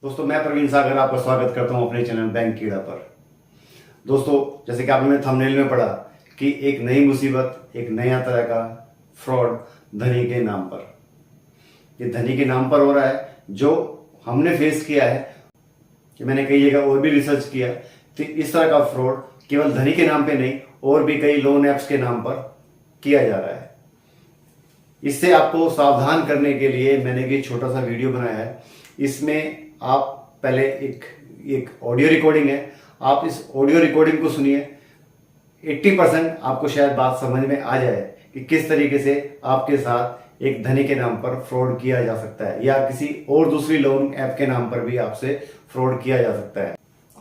दोस्तों मैं प्रवीण सागर आपका स्वागत करता हूं अपने चैनल बैंक कीड़ा पर। दोस्तों जैसे कि आपने थंबनेल में पढ़ा कि एक नई मुसीबत, एक नया तरह का फ्रॉड धनी के नाम पर, ये धनी के नाम पर हो रहा है। जो हमने फेस किया है कि मैंने कई जगह और भी रिसर्च किया तो इस तरह का फ्रॉड केवल धनी के नाम पे नहीं और भी कई लोन ऐप्स के नाम पर किया जा रहा है। इससे आपको सावधान करने के लिए मैंने भी छोटा सा वीडियो बनाया है। इसमें आप पहले एक ऑडियो रिकॉर्डिंग है, आप इस ऑडियो रिकॉर्डिंग को सुनिए। 80% आपको शायद बात समझ में आ जाए कि किस तरीके से आपके साथ एक धनी के नाम पर फ्रॉड किया जा सकता है या किसी और दूसरी लोन ऐप के नाम पर भी आपसे फ्रॉड किया जा सकता है।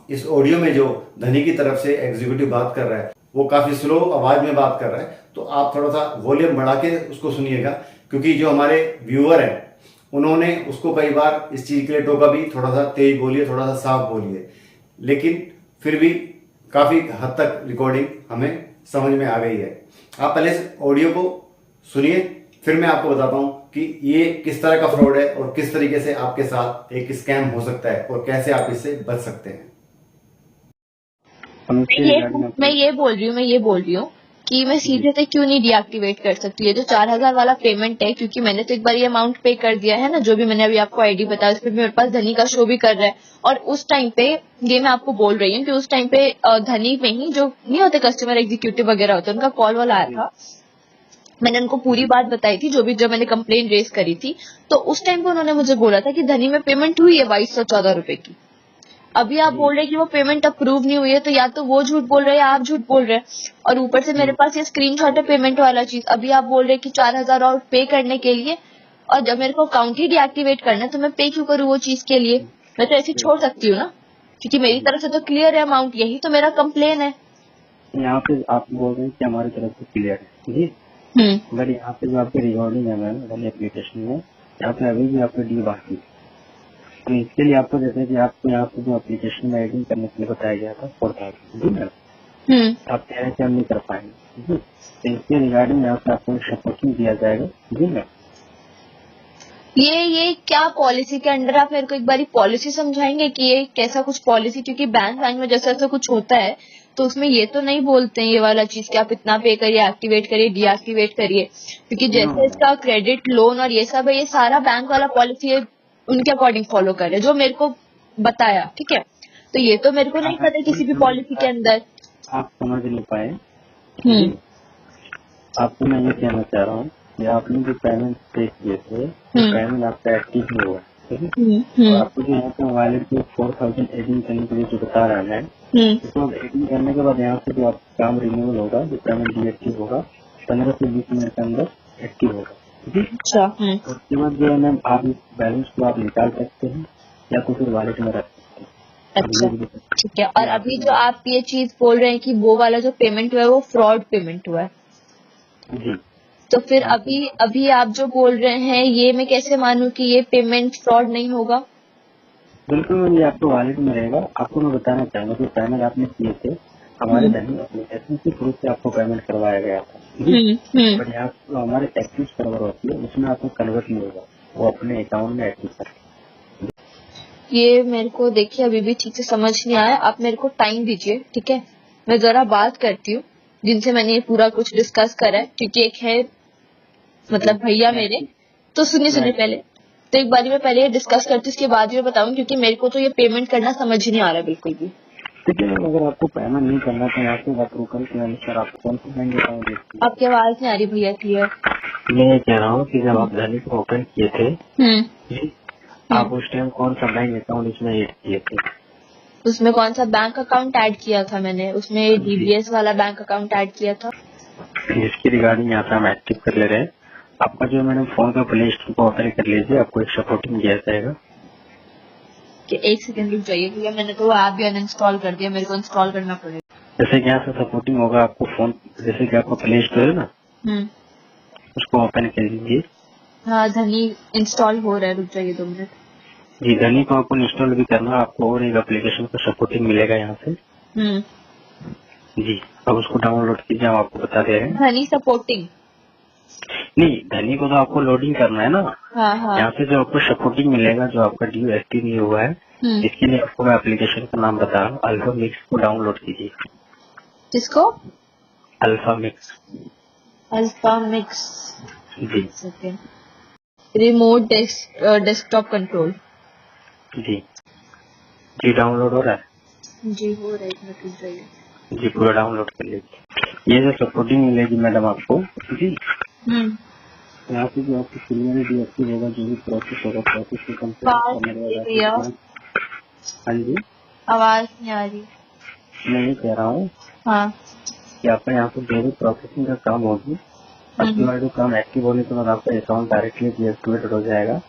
इस ऑडियो में जो धनी की तरफ से एग्जीक्यूटिव बात कर रहा है वो काफी स्लो आवाज में बात कर रहा है, तो आप थोड़ा सा वॉल्यूम बढ़ा के उसको सुनिएगा, क्योंकि जो हमारे व्यूअर हैं उन्होंने उसको कई बार इस चीज के लिए टोका भी, थोड़ा सा तेज बोलिए, थोड़ा सा साफ बोलिए, लेकिन फिर भी काफी हद तक रिकॉर्डिंग हमें समझ में आ गई है। आप पहले इस ऑडियो को सुनिए, फिर मैं आपको बताता हूं कि ये किस तरह का फ्रॉड है और किस तरीके से आपके साथ एक स्कैम हो सकता है और कैसे आप इससे बच सकते हैं। मैं ये बोल रही हूँ कि मैं सीधे से क्यों नहीं डीएक्टिवेट कर सकती। ये जो 4000 वाला पेमेंट है, क्योंकि मैंने तो एक बार ये अमाउंट पे कर दिया है ना, जो भी मैंने अभी आपको आईडी बताया उस पर मेरे पास धनी का शो भी कर रहा है। और उस टाइम पे ये मैं आपको बोल रही हूँ कि उस टाइम पे धनी में ही जो नहीं होते कस्टमर एग्जीक्यूटिव वगैरह होते, उनका कॉल वाला आया था। मैंने उनको पूरी बात बताई थी, जो मैंने कंप्लेन रेज करी थी। तो उस टाइम पे उन्होंने मुझे बोला था कि धनी में पेमेंट हुई है 2214 रुपए की। अभी आप बोल रहे हैं कि वो पेमेंट अप्रूव नहीं हुई है, तो या तो वो झूठ बोल रहे हैं या आप झूठ बोल रहे हैं। और ऊपर से मेरे पास ये स्क्रीनशॉट है पेमेंट वाला चीज। अभी आप बोल रहे हैं कि 4000 और पे करने के लिए, और जब मेरे को अकाउंट ही डीएक्टिवेट करना है तो मैं पे क्यों करूँ वो चीज के लिए? मैं तो ऐसे छोड़ सकती हूँ ना, क्योंकि मेरी तरफ से तो क्लियर है अमाउंट, यही तो मेरा कंप्लेन है। यहाँ पे आप बोल रहे हैं कि हमारी तरफ से क्लियर है जी, मगर यहाँ पे जो आपकी रिकॉर्डिंग है मैम वाली एप्लीकेशन में, यहाँ पे अभी भी आपको डी बाकी है। तो इसके लिए आपको जैसे कि आपको यहाँ पे जो एप्लीकेशन में एडिंग करने के लिए बताया गया था 4000 जी मैम, आप कह रहे हैं कि हम नहीं कर पाएंगे जी, तो इसके रिगार्डिंग यहाँ पे आपको सपोर्टिंग दिया जाएगा जी मैम। ये क्या पॉलिसी के अंडर, आप मेरे को एक बार पॉलिसी समझाएंगे कि ये कैसा कुछ पॉलिसी? क्योंकि बैंक में जैसा ऐसा कुछ होता है तो उसमें ये तो नहीं बोलते हैं ये वाला चीज कि आप इतना पे करिए, एक्टिवेट करिए, डीएक्टिवेट करिए। क्योंकि जैसे इसका क्रेडिट लोन और ये सब है, ये सारा बैंक वाला पॉलिसी है, उनके अकॉर्डिंग फॉलो कर रहे जो मेरे को बताया, ठीक है। तो ये तो मेरे को नहीं पता किसी भी पॉलिसी के अंदर। आप समझ नहीं पाए। आपको मैं ये कहना चाह रहा हूँ कि आपने जो पेमेंट पे किए थे वो पेमेंट आपका एक्टिव नहीं हुआ, ठीक है। और आपको जो यहाँ पे वॉलेट पे 4000 एडिंग करने के लिए जो बता रहा है, उसको एडिंग करने के बाद यहाँ से जो आपका काम रिन्यूअल होगा, जो पेमेंट डीएक्टिव होगा 15 से 20 मिनट के अंदर एक्टिव होगा, ठीक है। अच्छा, उसके बाद जो है मैम आप इस बैलेंस को आप निकाल सकते हैं या तो फिर वॉलेट में रख सकते हैं। अच्छा, ठीक है। और अभी जो आप ये चीज बोल रहे हैं कि वो वाला जो पेमेंट हुआ है वो फ्रॉड पेमेंट हुआ है जी, तो फिर अभी आप जो बोल रहे हैं ये मैं कैसे मानूं कि ये पेमेंट फ्रॉड नहीं होगा? बिल्कुल मैम, ये आपको वॉलेट में रहेगा। आपको मैं बताना चाहूंगा कि पेमेंट आपने किए थे हमारे धनी एप्लीकेशन के थ्रू से आपको पेमेंट करवाया गया था, बट यहाँ जो हमारे एक्टिव सर्वर होती है उसमें आपको कन्वर्ट नहीं होगा, वो अपने अकाउंट में एक्टिव कर। ये मेरे को देखिए अभी भी ठीक से समझ नहीं आया। आप मेरे को टाइम दीजिए, ठीक है। मैं जरा बात करती हूँ जिनसे मैंने ये पूरा कुछ डिस्कस करा है, क्योंकि एक है मतलब भैया मेरे। तो सुनिए पहले, तो एक बारी मैं पहले ये डिस्कस करती हूँ, उसके बाद ये बताऊँ, क्योंकि मेरे को तो ये पेमेंट करना समझ ही नहीं आ रहा बिल्कुल भी। ठीक है, अगर आपको पेमेंट नहीं करना तो यहाँ से अप्रूवल के अनुसार आपको कौन सी बैंक अकाउंट देखिए। आपकी आवाज नहीं आ रही भैया क्लियर। मैं ये कह रहा हूँ कि जब आप धनी को ओपन किए थे जी, आप उस टाइम कौन सा बैंक अकाउंट इसमें एड किए थे? उसमें कौन सा बैंक अकाउंट ऐड किया था मैंने? उसमें डीबीएस वाला बैंक अकाउंट ऐड किया था। जिसकी रिगार्डिंग यहाँ पे हम एक्टिव कर ले रहे हैं। आपका जो मैंने फोन का प्ले स्टोर को ओपन कर लीजिए, आपको एक सपोर्टिंग दिया जाएगा। कि एक सेकंड रुक जाइए भैया, मैंने तो ऐप भी अनइंस्टॉल कर दिया, मेरे को इंस्टॉल करना पड़ेगा। जैसे कि यहाँ से सपोर्टिंग होगा आपको फोन, जैसे कि आपका प्ले स्टोर है ना, उसको ओपन कर लीजिए। हाँ, धनी इंस्टॉल हो रहा है, रुक जाइए 2 मिनट। जी, धनी को आपको इंस्टॉल भी करना, आपको और एक एप्लीकेशन का सपोर्टिंग मिलेगा यहाँ से जी। अब उसको डाउनलोड कीजिए, हम आपको बता दे रहे हैं। धनी सपोर्टिंग नहीं, धनी को तो आपको लोडिंग करना है ना। हाँ। यहाँ से जो आपको सपोर्टिंग मिलेगा, जो आपका ड्यू एक्टिव नहीं हुआ है, इसके लिए आपको मैं एप्लीकेशन का नाम बता रहा हूँ, अल्फा मिक्स को डाउनलोड कीजिए। किसको? Alpha mix. Alpha mix. जी सेकेंड। Remote desktop control. जी जी डाउनलोड हो रहा है। जी हो रहा है, इतना टूट रही है। जी पूरा डाउनलोड कर लीजिए। ये जो सपोर्टिंग मिलेगी मैडम आपको जी, यहाँ पे जो आपको क्लियर डीएक्टिव होगा, जो भी प्रोसेस होगा, प्रोसेस को कंप्लीट करने के बाद भैया आपको हाँ जी आवाज नहीं आ रही। मैं ये कह रहा हूँ हाँ। कि आपका यहाँ पे जो भी प्रोसेसिंग का काम होगी, आपके हमारे जो काम एक्टिव होने के बाद आपका अकाउंट डायरेक्टली डीएक्टिवेटेड हो जाएगा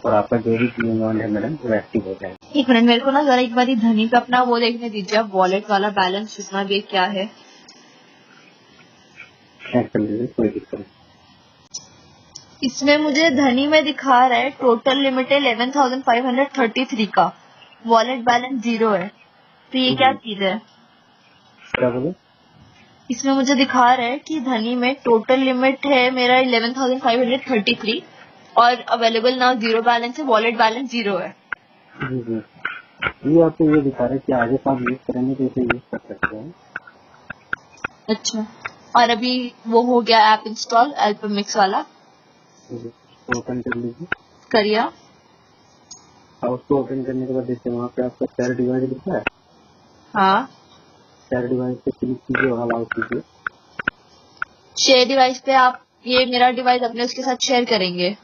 और आपका जो भी अमाउंट है मैडम वो एक्टिव हो जाएगा। एक मिनट, मेरे को ना जरा एक बार धनी पे अपना वो देखने दीजिए, आप वॉलेट वाला बैलेंस जितना भी क्या है। चेक कर लीजिए, कोई दिक्कत नहीं। इसमें मुझे धनी में दिखा रहा है टोटल लिमिट 11,533 का, वॉलेट बैलेंस 0 है। तो ये क्या चीज है? क्या बोले? इसमें मुझे दिखा रहा है कि धनी में टोटल लिमिट है मेरा 11,533 और अवेलेबल नाउ 0 बैलेंस है, वॉलेट बैलेंस 0 है। जी जी ये आपको ये दिखा रहा है कि आगे से आप यूज करेंगे तो इसे यूज कर सकते हैं। अच्छा, और अभी वो हो गया ऐप इंस्टॉल अल्फा मिक्स वाला? ओपन कर लीजिए। करिया। और उसको ओपन करने के बाद देखिए वहाँ पे आपका शेयर डिवाइस दिखता है। हाँ, शेयर डिवाइस पे क्लिक कीजिए और अलाउ कीजिए। शेयर डिवाइस पे आप ये मेरा डिवाइस अपने उसके साथ शेयर करेंगे?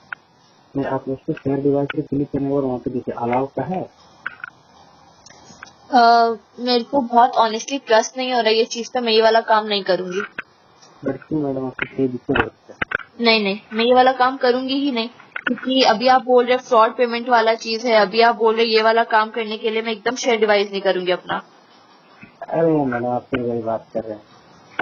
नहीं, आप उसको शेयर डिवाइस पे क्लिक करने और वहाँ पे देखिए अलाउ का है। मेरे को बहुत ऑनेस्टली ट्रस्ट नहीं हो रहा है ये चीज पे, मैं ये वाला काम नहीं करूंगी। बट क्यों मैडम, आपको कोई दिक्कत है? नहीं नहीं, मैं ये वाला काम करूंगी ही नहीं, क्योंकि अभी आप बोल रहे फ्रॉड पेमेंट वाला चीज है, अभी आप बोल रहे ये वाला काम करने के लिए मैं एकदम शेयर डिवाइस नहीं करूंगी अपना। अरे मैडम आपसे वही बात कर रहे हैं,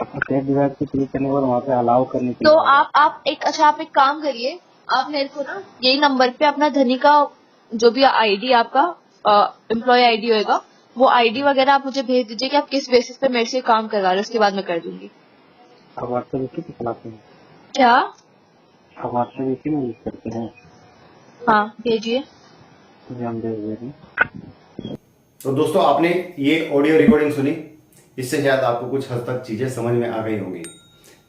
आपको शेयर डिवाइस पे क्लिक करने और वहाँ पे अलाउ करने के तो लिए आप एक काम करिए, आप मेरे को ना यही नंबर पे अपना धनी का जो भी आईडी आपका एम्प्लॉय आईडी होगा वो आईडी वगैरह आप मुझे भेज दीजिए कि आप किस बेसिस पे मेरे से काम करवा रहे हो, उसके बाद मैं कर दूंगी। आप व्हाट्सएप इसी पे चलाते हैं? क्या? आप व्हाट्सएप इसी में यूज करते हैं? हाँ भेजिए। जी हम भेज दे रहे हैं। तो दोस्तों आपने ये ऑडियो रिकॉर्डिंग सुनी, इससे शायद आपको कुछ हद तक चीजें समझ में आ गई होंगी,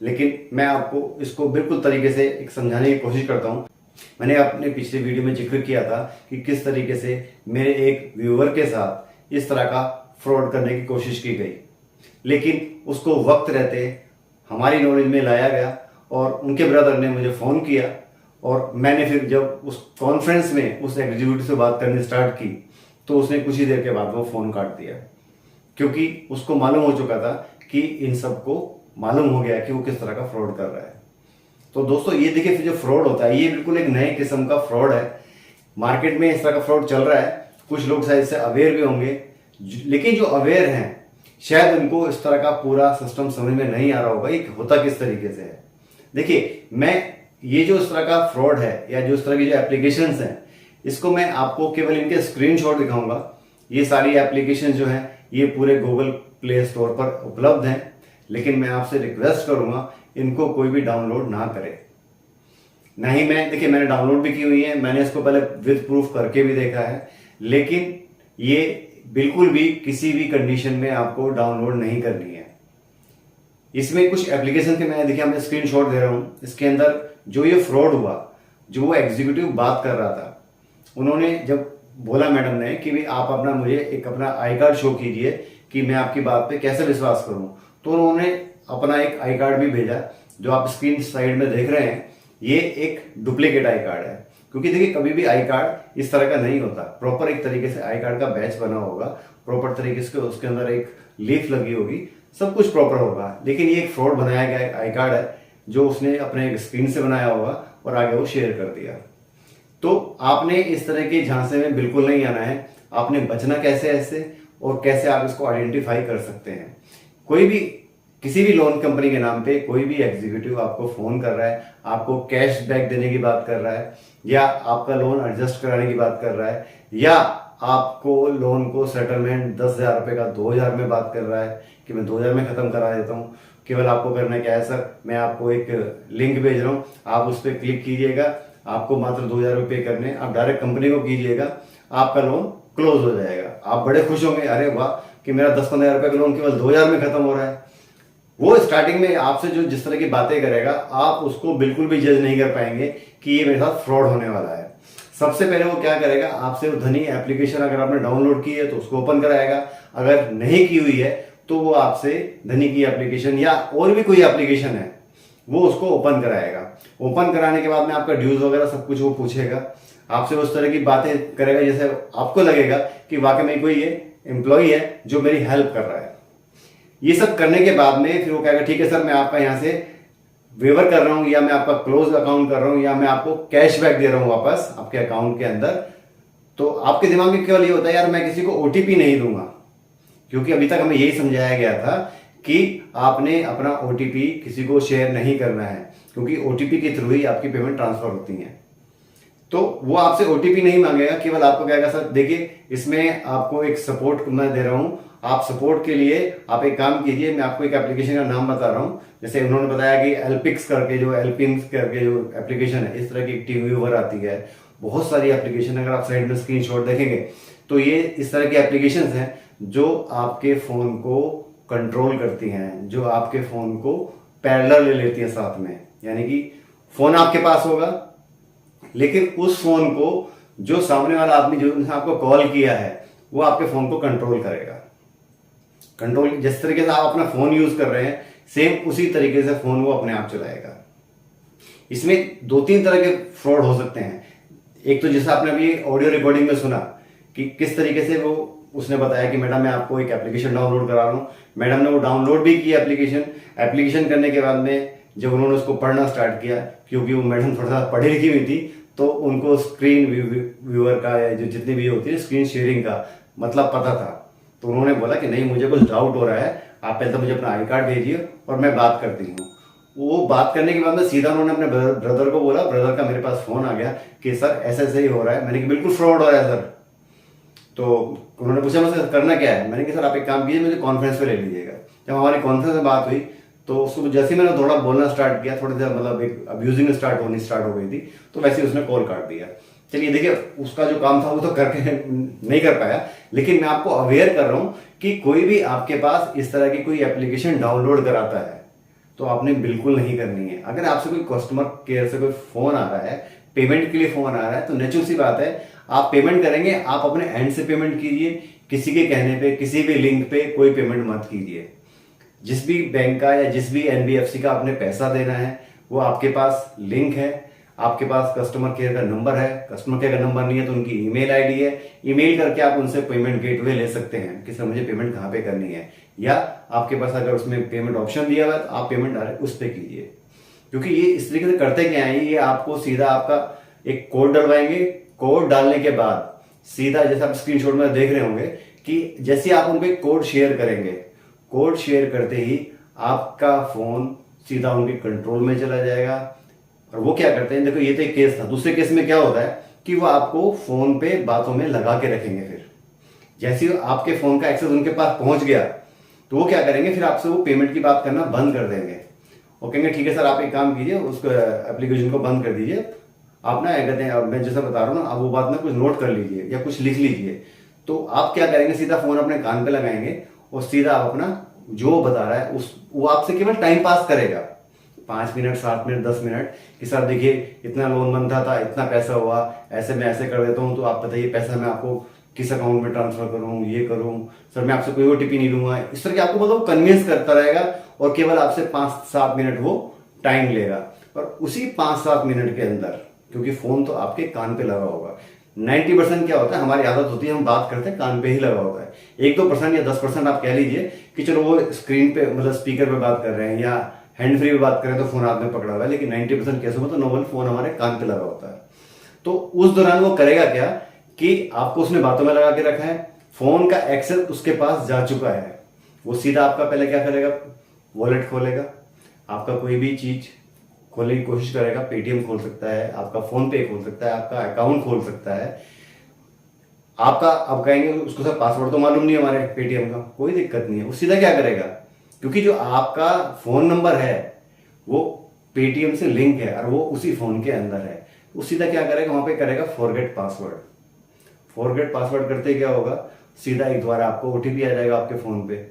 लेकिन मैं आपको इसको बिल्कुल तरीके से एक समझाने की कोशिश करता हूँ। मैंने अपने पिछले वीडियो में जिक्र किया था कि किस तरीके से मेरे एक व्यूअर के साथ इस तरह का फ्रॉड करने की कोशिश की गई, लेकिन उसको वक्त रहते हमारी नॉलेज में लाया गया और उनके ब्रदर ने मुझे फ़ोन किया और मैंने फिर जब उस कॉन्फ्रेंस में उस एग्जीक्यूटिव से बात करनी स्टार्ट की तो उसने कुछ ही देर के बाद वो फ़ोन काट दिया, क्योंकि उसको मालूम हो चुका था कि इन सबको मालूम हो गया कि वो किस तरह का फ्रॉड कर रहा है। तो दोस्तों ये देखिए, फिर जो फ्रॉड होता है ये बिल्कुल एक नए किस्म का फ्रॉड है। मार्केट में इस तरह का फ्रॉड चल रहा है, कुछ लोग शायद इससे अवेयर भी होंगे, लेकिन जो अवेयर हैं शायद उनको इस तरह का पूरा सिस्टम समझ में नहीं आ रहा होगा ये होता किस तरीके से है। देखिए, मैं ये जो इस तरह का फ्रॉड है या जो इस तरह की जो एप्लीकेशंस हैं इसको मैं आपको केवल इनके स्क्रीनशॉट दिखाऊंगा। ये सारी एप्लीकेशन जो हैं ये पूरे गूगल प्ले स्टोर पर उपलब्ध हैं, लेकिन मैं आपसे रिक्वेस्ट करूंगा इनको कोई भी डाउनलोड ना करे। ना ही देखिए मैंने डाउनलोड भी की हुई है, मैंने इसको पहले विद प्रूफ करके भी देखा है, लेकिन ये बिल्कुल भी किसी भी कंडीशन में आपको डाउनलोड नहीं करनी है। इसमें कुछ एप्लीकेशन के मैं देखिए मैं स्क्रीनशॉट दे रहा हूं, इसके अंदर जो ये फ्रॉड हुआ, जो वो एग्जीक्यूटिव बात कर रहा था, उन्होंने जब बोला मैडम ने कि भाई आप अपना मुझे एक अपना आई कार्ड शो कीजिए कि मैं आपकी बात पे कैसे विश्वास करूं, तो उन्होंने अपना एक आई कार्ड भी भेजा जो आप स्क्रीन साइड में देख रहे हैं। ये एक डुप्लीकेट आई कार्ड है, क्योंकि देखिए कभी भी आई कार्ड इस तरह का नहीं होता, प्रॉपर एक तरीके से आई कार्ड का बैच बना होगा, प्रॉपर तरीके से उसके अंदर एक लीफ लगी होगी, सब कुछ प्रॉपर होगा। लेकिन ये एक फ्रॉड बनाया गया आई कार्ड है जो उसने अपने स्क्रीन से बनाया होगा और आगे वो शेयर कर दिया। तो आपने इस तरह के झांसे में बिल्कुल नहीं आना है। आपने बचना कैसे ऐसे और कैसे आप इसको आइडेंटिफाई कर सकते हैं। कोई भी किसी भी लोन कंपनी के नाम पे कोई भी एग्जीक्यूटिव आपको फोन कर रहा है, आपको कैश बैक देने की बात कर रहा है, या आपका लोन एडजस्ट कराने की बात कर रहा है, या आपको लोन को सेटलमेंट 10,000 रुपए का 2,000 में बात कर रहा है कि मैं 2,000 में खत्म करा देता हूँ, केवल आपको करना क्या है सर, मैं आपको एक लिंक भेज रहा हूँ, आप उस पर क्लिक कीजिएगा, आपको मात्र 2,000 रुपये करने, आप डायरेक्ट कंपनी को कीजिएगा, आपका लोन क्लोज हो जाएगा। आप बड़े खुश होंगे, अरे वाह कि मेरा 10-15 रुपए का लोन केवल 2,000 में खत्म हो रहा है। वो स्टार्टिंग में आपसे जो जिस तरह की बातें करेगा, आप उसको बिल्कुल भी जज नहीं कर पाएंगे कि ये मेरे साथ फ्रॉड होने वाला है। सबसे पहले वो क्या करेगा, आपसे वो धनी एप्लीकेशन अगर आपने डाउनलोड की है तो उसको ओपन कराएगा, अगर नहीं की हुई है तो वो आपसे धनी की एप्लीकेशन या और भी कोई एप्लीकेशन है वो उसको ओपन कराएगा। ओपन कराने के बाद में आपका ड्यूज वगैरह सब कुछ वो पूछेगा, आपसे उस तरह की बातें करेगा जैसे आपको लगेगा कि वाकई में कोई ये एम्प्लॉय है जो मेरी हेल्प कर रहा है। ये सब करने के बाद में फिर वो कहेगा ठीक है सर, मैं आपका यहाँ से वेवर कर रहा हूं, या मैं आपका क्लोज अकाउंट कर रहा हूं, या मैं आपको कैशबैक दे रहा हूं वापस आपके अकाउंट के अंदर। तो आपके दिमाग में केवल ये होता है यार मैं किसी को ओटीपी नहीं दूंगा, क्योंकि अभी तक हमें यही समझाया गया था कि आपने अपना ओटीपी किसी को शेयर नहीं करना है, क्योंकि ओटीपी के थ्रू ही आपकी पेमेंट ट्रांसफर होती है। तो वो आपसे ओटीपी नहीं मांगेगा, केवल आपको कहेगा सर देखिए इसमें आपको एक सपोर्ट मैं दे रहा हूं, आप सपोर्ट के लिए आप एक काम कीजिए, मैं आपको एक एप्लीकेशन का नाम बता रहा हूं। जैसे उन्होंने बताया कि एलपिक्स करके जो एप्लीकेशन है, इस तरह की टीम व्यूअर आती है, बहुत सारी एप्लीकेशन, अगर आप साइड में स्क्रीनशॉट देखेंगे तो ये इस तरह की एप्लीकेशन हैं जो आपके फोन को कंट्रोल करती हैं, जो आपके फोन को पैरेलल ले लेती है साथ में। यानी कि फोन आपके पास होगा लेकिन उस फोन को जो सामने वाला आदमी जो आपको कॉल किया है वो आपके फोन को कंट्रोल करेगा। कंट्रोल जिस तरीके से आप अपना फोन यूज कर रहे हैं सेम उसी तरीके से फोन वो अपने आप चलाएगा। इसमें 2-3 तरह के फ्रॉड हो सकते हैं। एक तो जैसा आपने अभी ऑडियो रिकॉर्डिंग में सुना कि किस तरीके से वो उसने बताया कि मैडम मैं आपको एक एप्लीकेशन डाउनलोड करा रहा हूँ। मैडम ने वो डाउनलोड भी की एप्लीकेशन करने के बाद में जब उन्होंने उसको पढ़ना स्टार्ट किया, क्योंकि वो मैडम थोड़ा सा पढ़ी लिखी हुई थी, तो उनको स्क्रीन व्यूअर का या जो जितनी भी होती है स्क्रीन शेयरिंग का मतलब पता था। तो उन्होंने बोला कि नहीं मुझे कुछ डाउट हो रहा है, आप पहले तो मुझे अपना आई कार्ड भेजिए और मैं बात करती हूँ। वो बात करने के बाद में सीधा उन्होंने अपने ब्रदर को बोला, ब्रदर का मेरे पास फोन आ गया कि सर ऐसे ऐसे ही हो रहा है। मैंने कहा बिल्कुल फ्रॉड हो रहा है सर। तो उन्होंने पूछा मुझसे करना क्या है, मैंने कहा सर आप एक काम कीजिए मुझे कॉन्फ्रेंस पे ले लीजिएगा। जब हमारी कॉन्फ्रेंस में बात हुई तो उसको जैसे ही मैंने थोड़ा बोलना स्टार्ट किया, थोड़ी देर मतलब एक अब्यूजिंग स्टार्ट हो गई थी, तो वैसे ही उसने कॉल काट दिया। चलिए देखिए उसका जो काम था वो तो करके नहीं कर पाया, लेकिन मैं आपको अवेयर कर रहा हूं कि कोई भी आपके पास इस तरह की कोई एप्लीकेशन डाउनलोड कराता है तो आपने बिल्कुल नहीं करनी है। अगर आपसे कोई कस्टमर केयर से कोई फोन आ रहा है, पेमेंट के लिए फोन आ रहा है, तो नेचुरल सी बात है आप पेमेंट करेंगे, आप अपने एंड से पेमेंट कीजिए, किसी के कहने पे किसी भी लिंक पे कोई पेमेंट मत कीजिए। जिस भी बैंक का या जिस भी एनबीएफसी का आपने पैसा देना है वो आपके पास लिंक है, आपके पास कस्टमर केयर का नंबर है, कस्टमर केयर का नंबर नहीं है तो उनकी ईमेल आईडी है, ईमेल करके आप उनसे पेमेंट गेटवे ले सकते हैं कि सर मुझे पेमेंट कहाँ पे करनी है, या आपके पास अगर उसमें पेमेंट ऑप्शन दिया हुआ है तो आप पेमेंट डायरेक्ट उस पर कीजिए। क्योंकि ये इस तरीके से करते क्या है, ये आपको सीधा आपका एक कोड डलवाएंगे, कोड डालने के बाद सीधा जैसे आप स्क्रीनशॉट में देख रहे होंगे कि जैसे आप उनको कोड शेयर करेंगे, कोड शेयर करते ही आपका फोन सीधा उनके कंट्रोल में चला जाएगा। और वो क्या करते हैं, देखो ये तो एक केस था, दूसरे केस में क्या होता है कि वो आपको फोन पे बातों में लगा के रखेंगे। फिर जैसे ही आपके फोन का एक्सेस उनके पास पहुंच गया तो वो क्या करेंगे, फिर आपसे वो पेमेंट की बात करना बंद कर देंगे। वो कहेंगे ठीक है सर आप एक काम कीजिए, उसको एप्लीकेशन को बंद कर दीजिए, आप ना कहते हैं मैं जैसा बता रहा हूँ ना, आप वो बात ना कुछ नोट कर लीजिए या कुछ लिख लीजिए। तो आप क्या करेंगे, सीधा फोन अपने कान पे लगाएंगे और सीधा आप अपना जो बता रहा है वो आपसे केवल टाइम पास करेगा, 5 मिनट 7 मिनट 10 मिनट कि सर देखिए इतना लोन बनता था, इतना पैसा हुआ, ऐसे मैं ऐसे कर देता हूँ, तो आप बताइए पैसा मैं आपको किस अकाउंट में ट्रांसफर करूँ, ये करूँ सर, मैं आपसे कोई ओटीपी नहीं लूंगा। इस तरह के आपको मतलब कन्विंस करता रहेगा और केवल आपसे 5-7 मिनट वो टाइम लेगा। और उसी 5-7 मिनट के अंदर, क्योंकि फोन तो आपके कान पे लगा होगा, 90% क्या होता है हमारी आदत होती है हम बात करते हैं कान पे ही लगा होता है, 1-2% या 10% आप कह लीजिए कि चलो वो स्क्रीन पे मतलब स्पीकर पे बात कर रहे हैं या हैंड फ्री पे बात कर रहे हैं तो फोन हाथ में पकड़ा हुआ है, लेकिन 90% केसों में तो नॉर्मल फोन हमारे कान पे लगा होता है। तो उस दौरान वो करेगा क्या कि आपको उसने बातों में लगा के रखा है, फोन का एक्सेस उसके पास जा चुका है, वो सीधा आपका पहले क्या करेगा, वॉलेट खोलेगा, आपका कोई भी चीज खोलने की कोशिश करेगा, पेटीएम खोल सकता है, आपका फोन पे खोल सकता है, आपका अकाउंट खोल सकता है आपका। अब कहेंगे उसको सर पासवर्ड तो मालूम नहीं हमारे पेटीएम का, कोई दिक्कत नहीं है, वो सीधा क्या करेगा, क्योंकि जो आपका फोन नंबर है वो पेटीएम से लिंक है और वो उसी फोन के अंदर है, वो सीधा क्या करेगा, वहां पे करेगा फॉरगेट पासवर्ड। फॉरगेट पासवर्ड करते क्या होगा, सीधा एक द्वारा आपको ओटीपी आ जाएगा आपके फोन पे,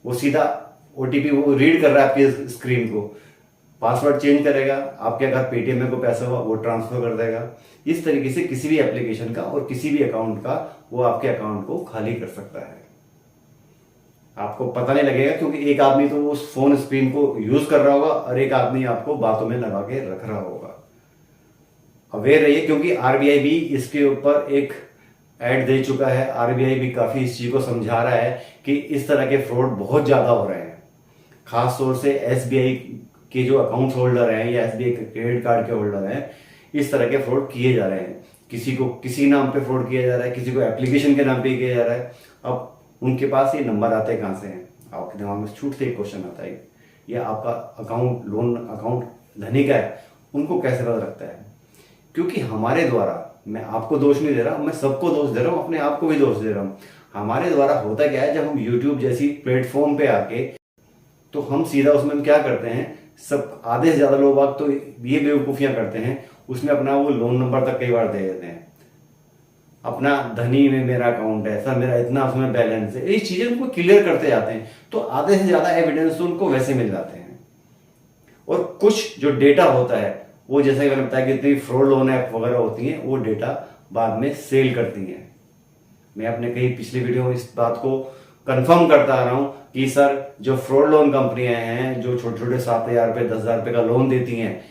वो सीधा ओटीपी वो रीड कर रहा है आपकी स्क्रीन को, पासवर्ड चेंज करेगा, आपके अगर पेटीएम में कोई पैसा हुआ वो ट्रांसफर कर देगा। इस तरीके से किसी भी एप्लीकेशन का और किसी भी अकाउंट का वो आपके अकाउंट को खाली कर सकता है, आपको पता नहीं लगेगा, क्योंकि एक आदमी तो उस फोन स्क्रीन को यूज कर रहा होगा और एक आदमी आपको बातों में लगा के रख रहा होगा। अवेयर रहिए, क्योंकि आरबीआई भी इसके ऊपर एक ऐड दे चुका है, आरबीआई भी काफी इस चीज को समझा रहा है कि इस तरह के फ्रॉड बहुत ज्यादा हो रहे हैं। खास तौर से एसबीआई के जो अकाउंट होल्डर हैं या एसबीआई के क्रेडिट कार्ड के होल्डर हैं, इस तरह के फ्रॉड किए जा रहे हैं। किसी को किसी नाम पे फ्रॉड किया जा रहा है, किसी को एप्लीकेशन के नाम पे किया जा रहा है। अब उनके पास ये नंबर आते हैं कहां से हैं, आपके दिमाग में छूट से एक क्वेश्चन आता है, ये आपका अकाउंट लोन अकाउंट धनी का है, उनको कैसे पता लगता है? क्योंकि हमारे द्वारा, मैं आपको दोष नहीं दे रहा, मैं सबको दोष दे रहा हूं, अपने आप को भी दोष दे रहा हूं। हमारे द्वारा होता क्या है, जब हम यूट्यूब जैसी प्लेटफॉर्म पे आके, तो हम सीधा उसमें क्या करते हैं, सब आधे से ज्यादा लोग आप तो ये बेवकूफियां करते हैं, उसमें अपना वो लोन नंबर तक कई बार दे देते हैं, अपना धनी में मेरा अकाउंट है सर, मेरा इतना उसमें बैलेंस है, ये चीजें उनको क्लियर करते जाते हैं, तो आधे से ज्यादा एविडेंस तो उनको वैसे मिल जाते हैं। और कुछ जो डेटा होता है वो, जैसा कि मैंने बताया कि इतनी फ्रॉड लोन ऐप वगैरह होती हैं, वो डेटा बाद में सेल करती हैं। मैं अपने कई पिछले वीडियो में इस बात को कंफर्म करता आ रहा हूं कि सर जो फ्रॉड लोन कंपनियां हैं, जो छोटे छोटे 7,000 रुपए 10,000 रुपए का लोन देती हैं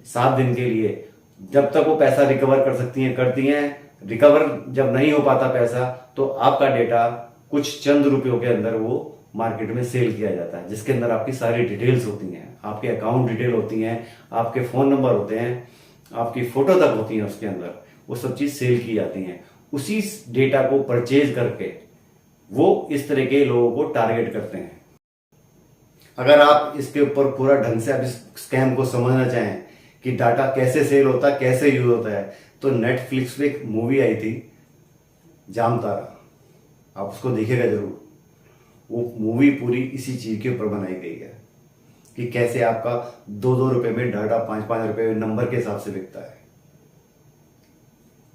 7 दिन के लिए, जब तक वो पैसा रिकवर कर सकती हैं करती हैं, रिकवर जब नहीं हो पाता पैसा, तो आपका डेटा कुछ चंद रुपयों के अंदर वो मार्केट में सेल किया जाता है, जिसके अंदर आपकी सारी डिटेल्स होती हैं, आपके अकाउंट डिटेल होती हैं, आपके फोन नंबर होते हैं, आपकी फोटो तक होती है उसके अंदर, वो सब चीज सेल की जाती हैं। उसी डेटा को परचेज करके वो इस तरह के लोगों को टारगेट करते हैं। अगर आप इसके ऊपर पूरा ढंग से आप इस स्कैम को समझना चाहें कि डाटा कैसे सेल होता है, कैसे यूज होता है, तो नेटफ्लिक्स पे एक मूवी आई थी जामतारा, आप उसको देखिएगा जरूर। वो मूवी पूरी इसी चीज के ऊपर बनाई गई है कि कैसे आपका 2-2 रुपए में डाटा 5-5 रुपए नंबर के हिसाब से बिकता है।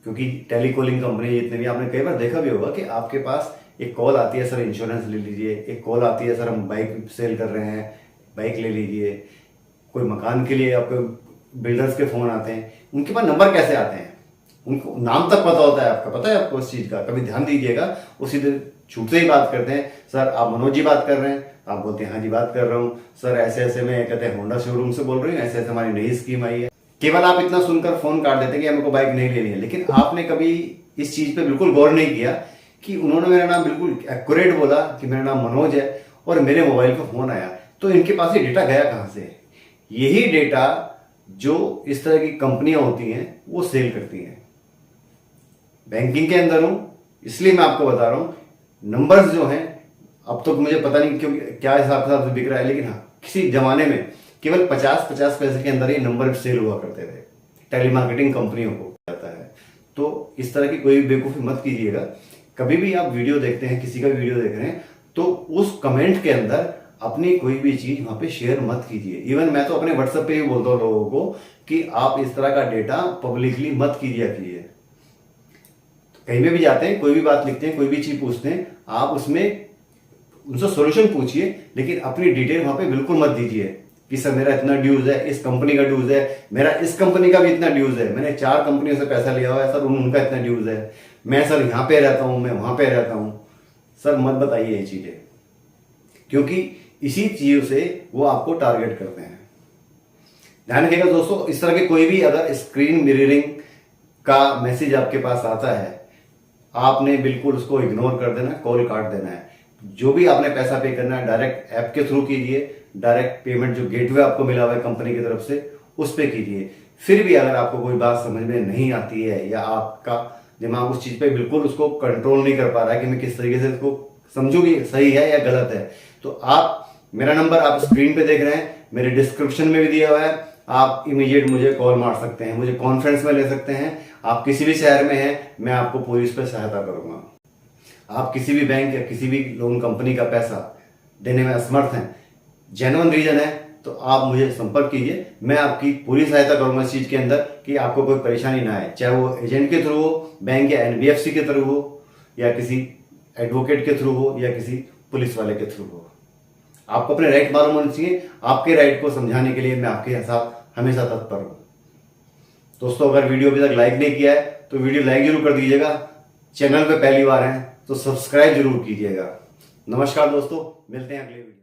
क्योंकि टेलीकॉलिंग कंपनी जितने भी, आपने कई बार देखा भी होगा कि आपके पास एक कॉल आती है, सर इंश्योरेंस ले लीजिए, एक कॉल आती है, सर हम बाइक सेल कर रहे हैं, बाइक ले लीजिए, कोई मकान के लिए आपको बिल्डर्स के फोन आते हैं। उनके पास नंबर कैसे आते हैं, उनको नाम तक पता होता है, आपका पता है आपको इस चीज का, कभी ध्यान दीजिएगा। उसी दिन छूट से ही बात करते हैं, सर आप मनोज जी बात कर रहे हैं, आप बोलते हैं हाँ जी बात कर रहा हूँ, सर ऐसे ऐसे में कहते हैं होंडा शोरूम से बोल रही हूँ, ऐसे ऐसे हमारी नई स्कीम आई है। केवल आप इतना सुनकर फोन काट देते कि हमको बाइक नहीं लेनी है, लेकिन आपने कभी इस चीज पे बिल्कुल गौर नहीं किया कि उन्होंने मेरा नाम बिल्कुल एक्यूरेट बोला कि मेरा नाम मनोज है और मेरे मोबाइल पर फोन आया, तो इनके पास ये डेटा गया कहां से? यही डेटा जो इस तरह की कंपनियां होती हैं वो सेल करती हैं। बैंकिंग के अंदर हूं इसलिए मैं आपको बता रहा हूं, नंबर्स जो हैं, अब तो मुझे पता नहीं क्यों क्या हिसाब से बिक रहा है, लेकिन हाँ किसी जमाने में केवल 50-50 पैसे के अंदर ये नंबर सेल हुआ करते थे, टेलीमार्केटिंग कंपनियों को जाता है। तो इस तरह की कोई बेवकूफी मत कीजिएगा। कभी भी आप वीडियो देखते हैं, किसी का वीडियो देख रहे हैं, तो उस कमेंट के अंदर अपनी कोई भी चीज वहां पे शेयर मत कीजिए। इवन मैं तो अपने व्हाट्सएप पे भी बोलता हूँ लोगों को कि आप इस तरह का डेटा पब्लिकली मत कीजिए। कहीं में भी जाते हैं, कोई भी बात लिखते हैं, कोई भी चीज पूछते हैं, आप उसमें उनसे सॉल्यूशन पूछिए, लेकिन अपनी डिटेल वहां पे बिल्कुल मत दीजिए कि सर मेरा इतना ड्यूज है, इस कंपनी का ड्यूज है, मेरा इस कंपनी का भी इतना ड्यूज है, मैंने 4 कंपनियों से पैसा लिया हुआ है सर, उनका इतना ड्यूज है, मैं सर यहाँ पे रहता हूं, मैं वहां पे रहता हूं। सर मत बताइए ये चीजें, क्योंकि इसी चीजों से वो आपको टारगेट करते हैं। ध्यान रखिएगा दोस्तों, इस तरह के कोई भी अगर स्क्रीन मिररिंग का मैसेज आपके पास आता है, आपने बिल्कुल उसको इग्नोर कर देना, कॉल काट देना है। जो भी आपने पैसा पे करना है डायरेक्ट ऐप के थ्रू कीजिए, डायरेक्ट पेमेंट जो गेटवे आपको मिला हुआ है कंपनी की तरफ से उस पे कीजिए। फिर भी अगर आपको कोई बात समझ में नहीं आती है या आपका दिमाग उस चीज पे बिल्कुल उसको कंट्रोल नहीं कर पा रहा है कि मैं किस तरीके से इसको समझूं कि सही है या गलत है, तो आप मेरा नंबर आप स्क्रीन पे देख रहे हैं, मेरे डिस्क्रिप्शन में भी दिया हुआ है, आप इमीडिएट मुझे कॉल मार सकते हैं, मुझे कॉन्फ्रेंस में ले सकते हैं। आप किसी भी शहर में हैं, मैं आपको पूरी इस पर सहायता करूंगा। आप किसी भी बैंक या किसी भी लोन कंपनी का पैसा देने में असमर्थ हैं, जेन्युइन रीजन है, तो आप मुझे संपर्क कीजिए। मैं आपकी पूरी सहायता करूंगा इस चीज के अंदर कि आपको कोई परेशानी ना आए, चाहे वो एजेंट के थ्रू हो, बैंक या NBFC के थ्रू हो, या किसी एडवोकेट के थ्रू हो, या किसी पुलिस वाले के थ्रू हो। आपको अपने राइट मालूम होने चाहिए। आपके राइट को समझाने के लिए मैं आपके साथ हमेशा तत्पर हूं। दोस्तों, अगर वीडियो अभी तक लाइक नहीं किया है तो वीडियो लाइक जरूर कर दीजिएगा। चैनल पे पहली बार हैं तो सब्सक्राइब जरूर कीजिएगा। नमस्कार दोस्तों, मिलते हैं अगले वीडियो।